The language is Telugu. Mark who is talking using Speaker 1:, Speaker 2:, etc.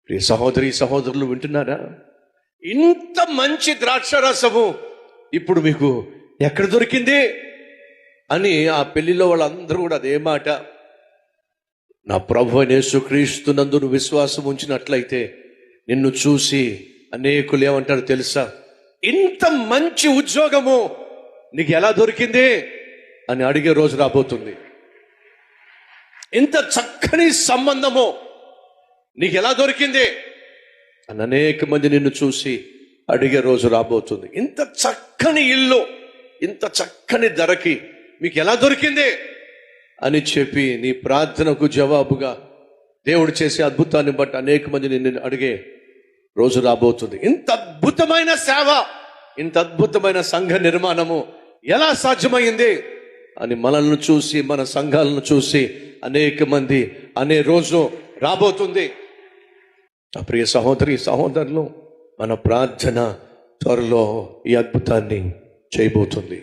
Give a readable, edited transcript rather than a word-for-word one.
Speaker 1: ప్రియ సహోదరి సహోదరులు వింటున్నారా? ఇంత మంచి ద్రాక్షరసము ఇప్పుడు మీకు ఎక్కడ దొరికింది అని ఆ పెళ్లిలో వాళ్ళందరూ కూడా అదే మాట. నా ప్రభు యేసుక్రీస్తునందు నువ్వు విశ్వాసం ఉంచినట్లయితే నిన్ను చూసి అనేకులు ఏమంటారు తెలుసా? ఇంత మంచి ఉద్యోగము నీకు ఎలా దొరికింది అని అడిగే రోజు రాబోతుంది. ఇంత చక్కని సంబంధము నీకు ఎలా దొరికింది అని అనేక మంది నిన్ను చూసి అడిగే రోజు రాబోతుంది. ఇంత చక్కని ఇల్లు ఇంత చక్కని ధరకి మీకు ఎలా దొరికింది అని చెప్పి నీ ప్రార్థనకు జవాబుగా దేవుడు చేసే అద్భుతాన్ని బట్టి అనేక మంది నిన్ను అడిగే రోజు రాబోతుంది. ఇంత అద్భుతమైన సేవ, ఇంత అద్భుతమైన సంఘ నిర్మాణము ఎలా సాధ్యమైంది అని మనల్ని చూసి మన సంఘాలను చూసి అనేక మంది అనే రోజు రాబోతుంది. ప్రియ సహోదరి సహోదరులు, మన ప్రార్థన త్వరలో ఈ అద్భుతాన్ని చేయబోతుంది.